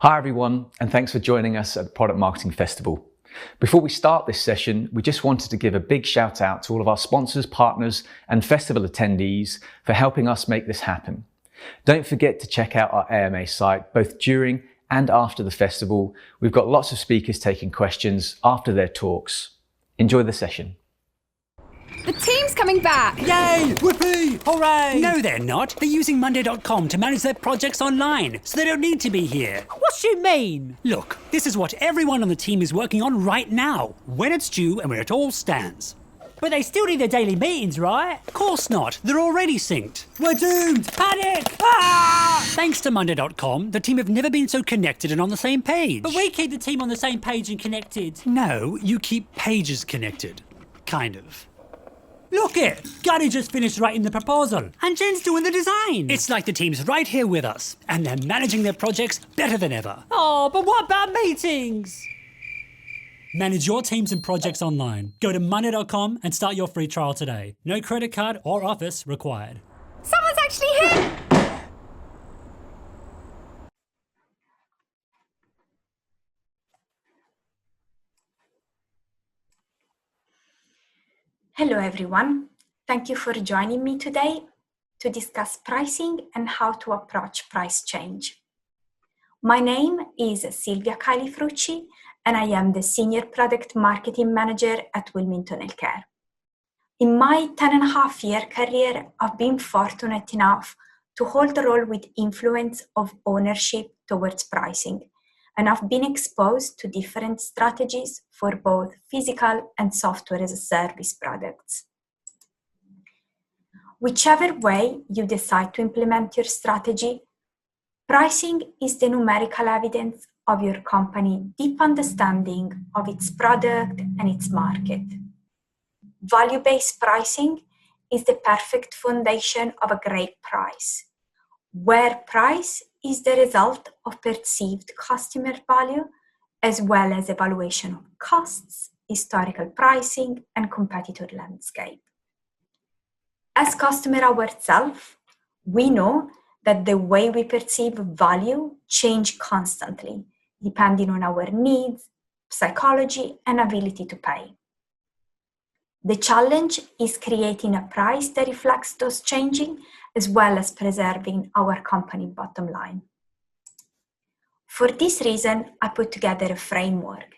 Hi everyone, and thanks for joining us at the Product Marketing Festival. Before we start this session, we just wanted to give a big shout out to all of our sponsors, partners, and festival attendees for helping us make this happen. Don't forget to check out our AMA site, both during and after the festival. We've got lots of speakers taking questions after their talks. Enjoy the session. The team's coming back! Yay! Whoopee! Hooray! No, they're not. They're using Monday.com to manage their projects online, so they don't need to be here. What do you mean? Look, this is what everyone on the team is working on right now, when it's due and where it all stands. But they still need their daily meetings, right? Of course not. They're already synced. We're doomed! Panic! Ah! Thanks to Monday.com, the team have never been so connected and on the same page. But we keep the team on the same page and connected. No, you keep pages connected. Kind of. Look it! Gary just finished writing the proposal. And Jen's doing the design. It's like the team's right here with us, and they're managing their projects better than ever. Oh, but what about meetings? Manage your teams and projects online. Go to Monday.com and start your free trial today. No credit card or office required. Someone's actually here! Hello everyone, thank you for joining me today to discuss pricing and how to approach price change. My name is Silvia Califrucci and I am the Senior Product Marketing Manager at Wilmington Healthcare. In my 10.5-year career, I've been fortunate enough to hold the role with influence of ownership towards pricing, and I've been exposed to different strategies for both physical and software as a service products. Whichever way you decide to implement your strategy, pricing is the numerical evidence of your company's deep understanding of its product and its market. Value-based pricing is the perfect foundation of a great price, where price is the result of perceived customer value, as well as evaluation of costs, historical pricing, and competitor landscape. As customer ourselves, we know that the way we perceive value changes constantly, depending on our needs, psychology, and ability to pay. The challenge is creating a price that reflects those changing, as well as preserving our company bottom line. For this reason, I put together a framework,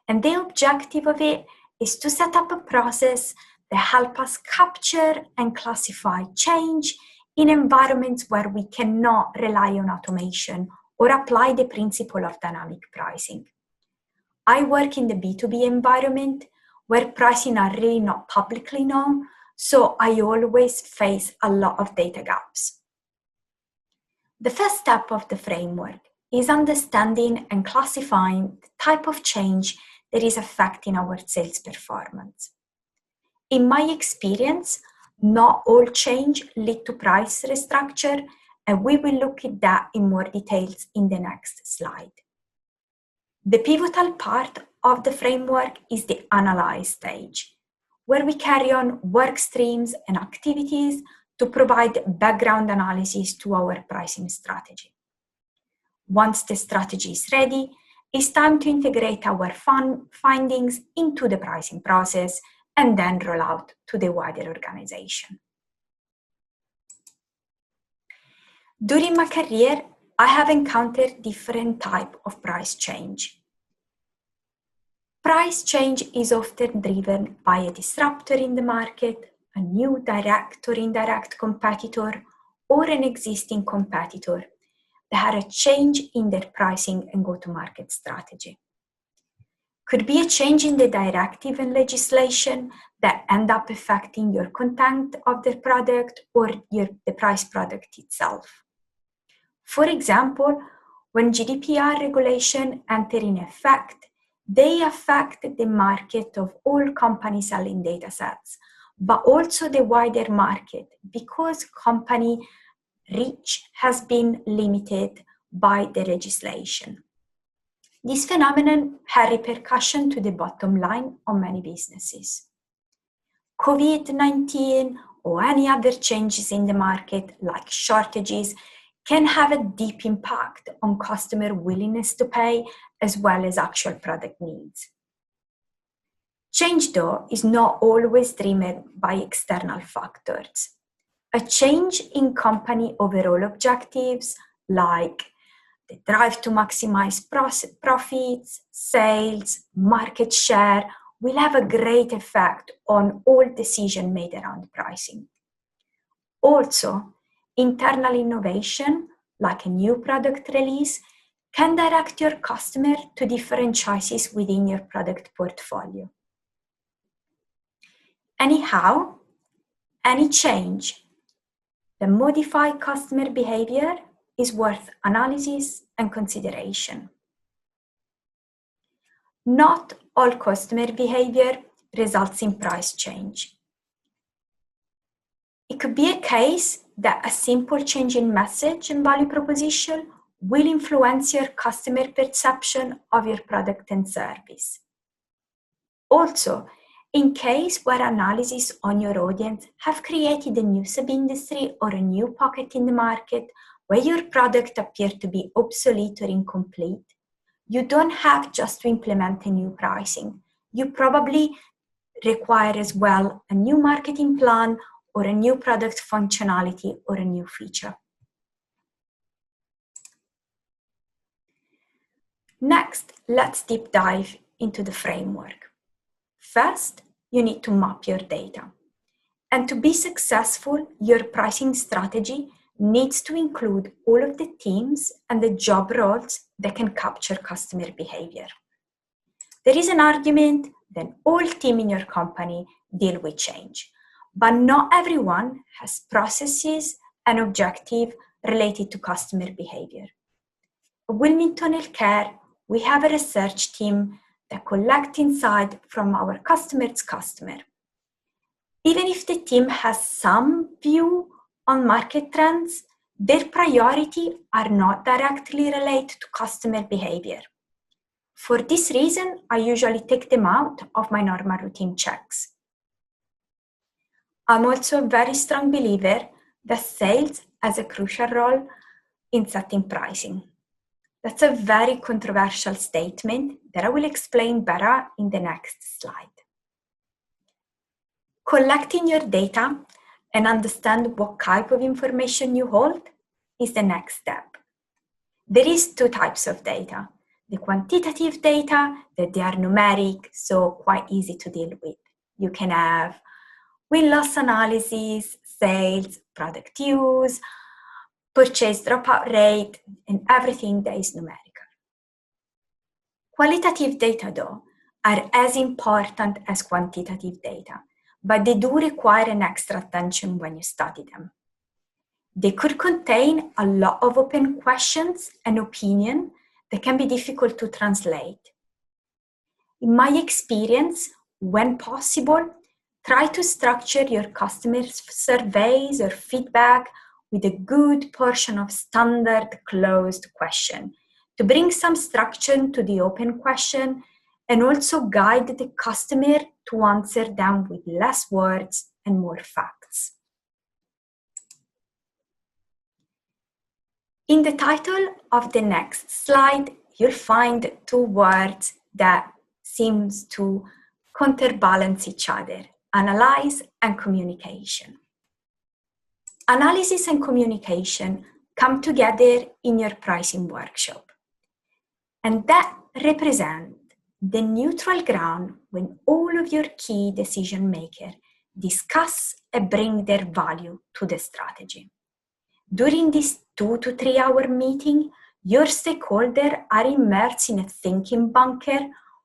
and the objective of it is to set up a process that helps us capture and classify change in environments where we cannot rely on automation or apply the principle of dynamic pricing. I work in the B2B environment where pricing are really not publicly known, so I always face a lot of data gaps. The first step of the framework is understanding and classifying the type of change that is affecting our sales performance. In my experience, not all change lead to price restructure, and we will look at that in more details in the next slide. The pivotal part of the framework is the analyze stage, where we carry on work streams and activities to provide background analysis to our pricing strategy. Once the strategy is ready, it's time to integrate our findings into the pricing process and then roll out to the wider organization. During my career, I have encountered different types of price change. Price change is often driven by a disruptor in the market, a new direct or indirect competitor, or an existing competitor that had a change in their pricing and go-to-market strategy. Could be a change in the directive and legislation that end up affecting your content of the product or the price product itself. For example, when GDPR regulation enter in effect, they affect the market of all companies selling datasets, but also the wider market because company reach has been limited by the legislation. This phenomenon had repercussion to the bottom line on many businesses. COVID-19 or any other changes in the market like shortages can have a deep impact on customer willingness to pay as well as actual product needs. Change, though, is not always driven by external factors. A change in company overall objectives, like the drive to maximize profits, sales, market share, will have a great effect on all decisions made around pricing. Also, internal innovation, like a new product release, can direct your customer to different choices within your product portfolio. Anyhow, any change that modifies customer behavior is worth analysis and consideration. Not all customer behavior results in price change. It could be a case that a simple change in message and value proposition will influence your customer perception of your product and service. Also, in case where analysis on your audience have created a new sub-industry or a new pocket in the market where your product appears to be obsolete or incomplete, you don't have just to implement a new pricing. You probably require as well a new marketing plan or a new product functionality or a new feature. Next, let's deep dive into the framework. First, you need to map your data. And to be successful, your pricing strategy needs to include all of the teams and the job roles that can capture customer behavior. There is an argument that all teams in your company deal with change, but not everyone has processes and objectives related to customer behavior. At Wilmington Healthcare, we have a research team that collects insight from our customer's customer. Even if the team has some view on market trends, their priorities are not directly related to customer behavior. For this reason, I usually take them out of my normal routine checks. I'm also a very strong believer that sales has a crucial role in setting pricing. That's a very controversial statement that I will explain better in the next slide. Collecting your data and understand what type of information you hold is the next step. There is two types of data. The quantitative data, that they are numeric, so quite easy to deal with. You can have win-loss analysis, sales, product use, purchase dropout rate, and everything that is numerical. Qualitative data, though, are as important as quantitative data, but they do require an extra attention when you study them. They could contain a lot of open questions and opinion that can be difficult to translate. In my experience, when possible, try to structure your customers' surveys or feedback with a good portion of standard closed question to bring some structure to the open question and also guide the customer to answer them with less words and more facts. In the title of the next slide, you'll find two words that seems to counterbalance each other: analyze and communication. Analysis and communication come together in your pricing workshop, and that represents the neutral ground when all of your key decision makers discuss and bring their value to the strategy. During this 2 to 3 hour meeting, your stakeholders are immersed in a thinking bunker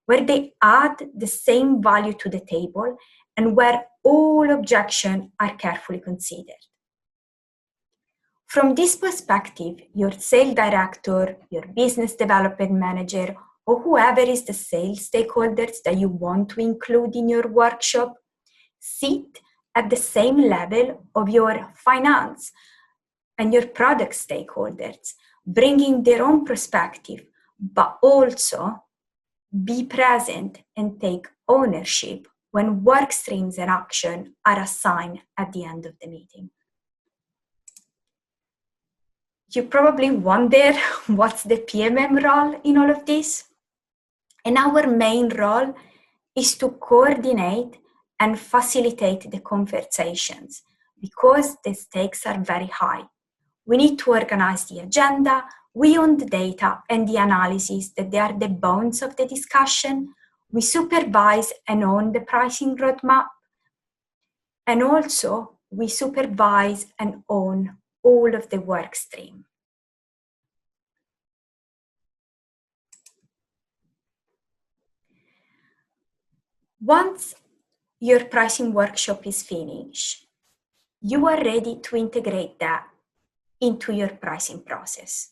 where they add the same value to the table and where all objections are carefully considered. From this perspective, your sales director, your business development manager, or whoever is the sales stakeholders that you want to include in your workshop sit at the same level of your finance and your product stakeholders, bringing their own perspective, but also be present and take ownership when work streams and action are assigned at the end of the meeting. You probably wonder what's the PMM role in all of this? And our main role is to coordinate and facilitate the conversations because the stakes are very high. We need to organize the agenda, we own the data and the analysis that they are the bones of the discussion. We supervise and own the pricing roadmap. And also we supervise and own all of the work stream. Once your pricing workshop is finished, you are ready to integrate that into your pricing process.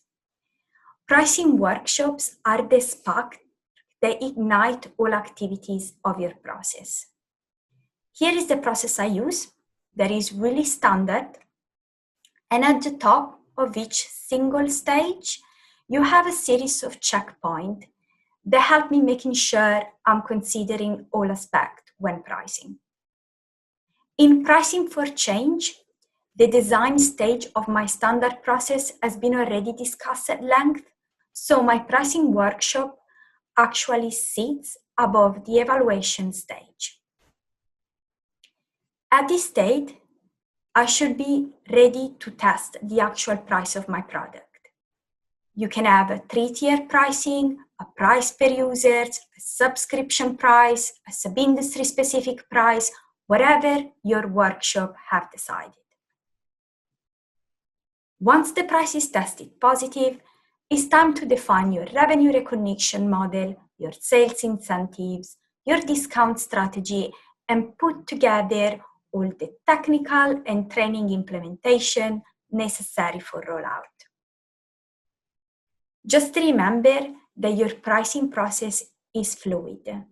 Pricing workshops are the spark that ignite all activities of your process. Here is the process I use that is really standard. And at the top of each single stage, you have a series of checkpoints that help me making sure I'm considering all aspects when pricing. In pricing for change, the design stage of my standard process has been already discussed at length, so my pricing workshop actually sits above the evaluation stage. At this stage, I should be ready to test the actual price of my product. You can have a 3-tier pricing, a price per user, a subscription price, a sub-industry specific price, whatever your workshop have decided. Once the price is tested positive, it's time to define your revenue recognition model, your sales incentives, your discount strategy, and put together all the technical and training implementation necessary for rollout. Just remember that your pricing process is fluid.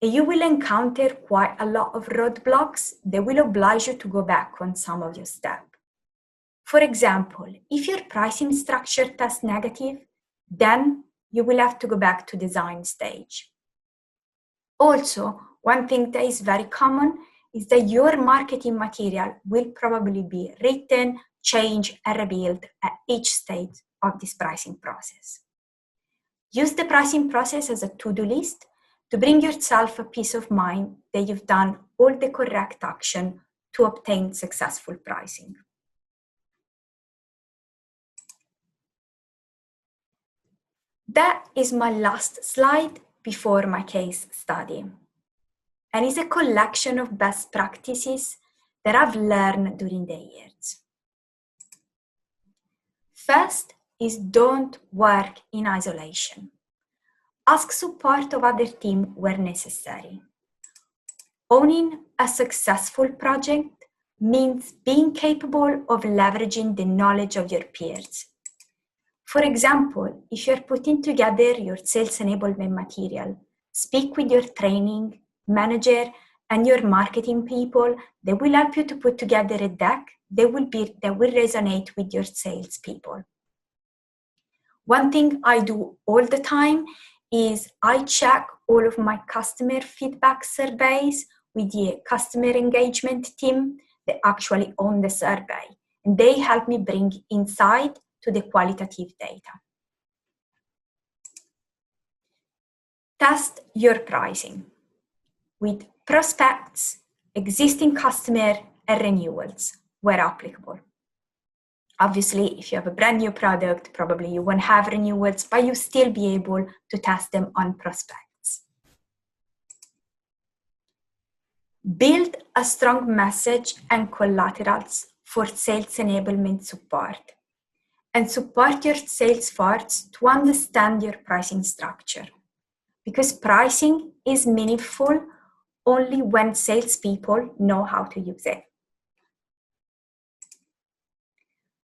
You will encounter quite a lot of roadblocks that will oblige you to go back on some of your steps. For example, if your pricing structure tests negative, then you will have to go back to design stage. Also, one thing that is very common is that your marketing material will probably be written, changed, and rebuilt at each stage of this pricing process. Use the pricing process as a to-do list to bring yourself a peace of mind that you've done all the correct action to obtain successful pricing. That is my last slide before my case study, and it's a collection of best practices that I've learned during the years. First is don't work in isolation. Ask support of other teams where necessary. Owning a successful project means being capable of leveraging the knowledge of your peers. For example, if you're putting together your sales enablement material, speak with your training manager and your marketing people. They will help you to put together a deck that will resonate with your sales people. One thing I do all the time is I check all of my customer feedback surveys with the customer engagement team that actually own the survey. And they help me bring insight to the qualitative data. Test your pricing with prospects, existing customer, and renewals where applicable. Obviously, if you have a brand new product, probably you won't have renewals, but you still be able to test them on prospects. Build a strong message and collaterals for sales enablement support, and support your sales force to understand your pricing structure. Because pricing is meaningful only when salespeople know how to use it.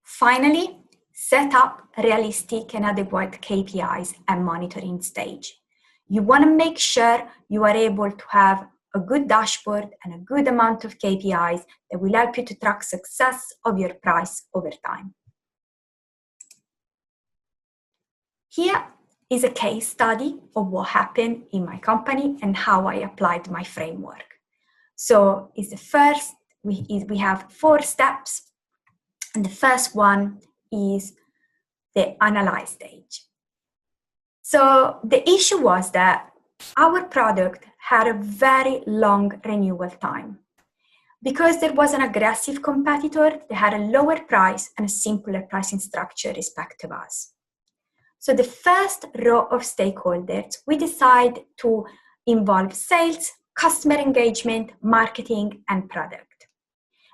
Finally, set up realistic and adequate KPIs and monitoring stage. You want to make sure you are able to have a good dashboard and a good amount of KPIs that will help you to track success of your price over time. Here is a case study of what happened in my company and how I applied my framework. So is the first, we have 4 steps. And the first one is the analyze stage. So the issue was that our product had a very long renewal time. Because there was an aggressive competitor, they had a lower price and a simpler pricing structure respect of us. So the first row of stakeholders, we decided to involve sales, customer engagement, marketing, and product.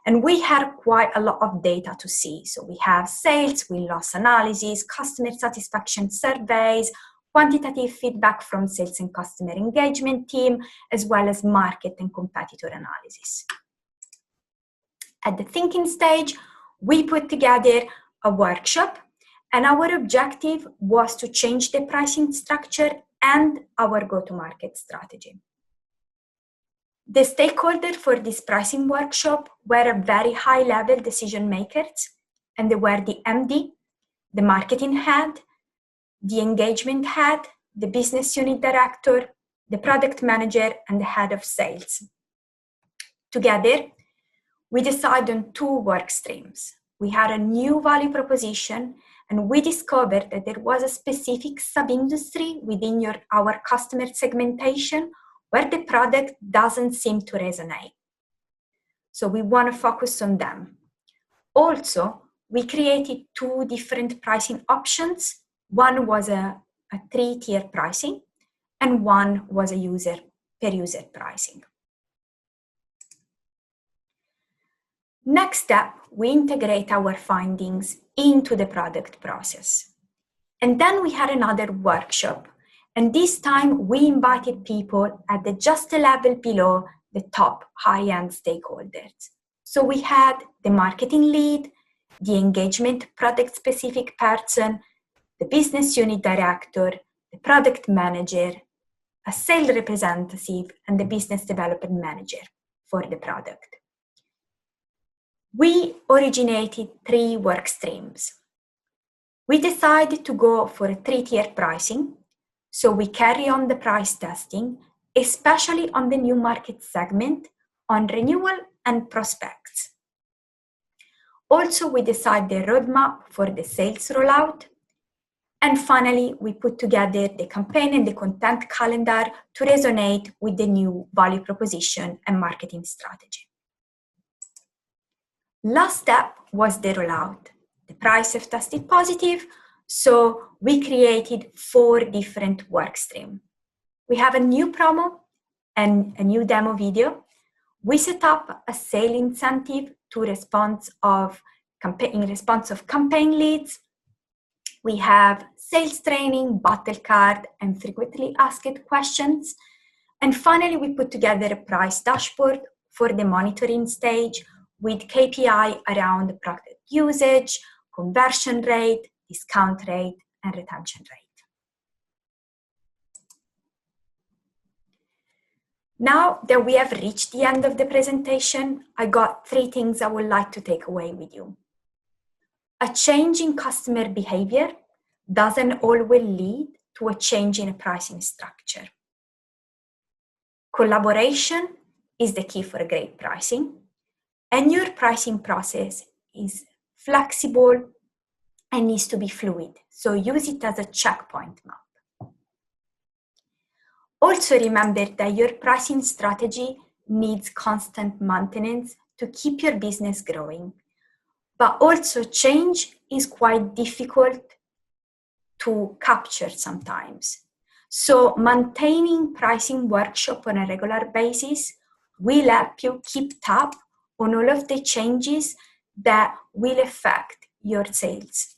And we had quite a lot of data to see. So we have sales, win-loss analysis, customer satisfaction surveys, quantitative feedback from sales and customer engagement team, as well as market and competitor analysis. At the thinking stage, we put together a workshop, and our objective was to change the pricing structure and our go-to-market strategy. The stakeholders for this pricing workshop were very high-level decision makers, and they were the MD, the marketing head, the engagement head, the business unit director, the product manager, and the head of sales. Together, we decided on 2 work streams. We had a new value proposition, and we discovered that there was a specific sub-industry within our customer segmentation where the product doesn't seem to resonate. So we want to focus on them. Also, we created 2 different pricing options. One was a 3-tier pricing, and one was a per-user pricing. Next step, we integrate our findings into the product process. And then we had another workshop. And this time we invited people at just a level below the top high-end stakeholders. So we had the marketing lead, the engagement product-specific person, the business unit director, the product manager, a sales representative, and the business development manager for the product. We originated 3 work streams. We decided to go for a 3-tier pricing, so we carry on the price testing, especially on the new market segment, on renewal and prospects. Also, we decided the roadmap for the sales rollout. And finally, we put together the campaign and the content calendar to resonate with the new value proposition and marketing strategy. Last step was the rollout. The price have tested positive, so we created 4 different work streams. We have a new promo and a new demo video. We set up a sale incentive in response of campaign leads. We have sales training, battle card, and frequently asked questions. And finally, we put together a price dashboard for the monitoring stage with KPI around product usage, conversion rate, discount rate, and retention rate. Now that we have reached the end of the presentation, I got 3 things I would like to take away with you. A change in customer behavior doesn't always lead to a change in a pricing structure. Collaboration is the key for great pricing, and your pricing process is flexible and needs to be fluid, so use it as a checkpoint map. Also remember that your pricing strategy needs constant maintenance to keep your business growing, but also change is quite difficult to capture sometimes. So maintaining pricing workshop on a regular basis will help you keep tab on all of the changes that will affect your sales.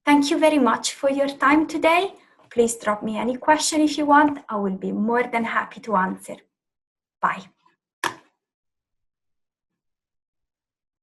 Thank you very much for your time today. Please drop me any question if you want. I will be more than happy to answer. Bye.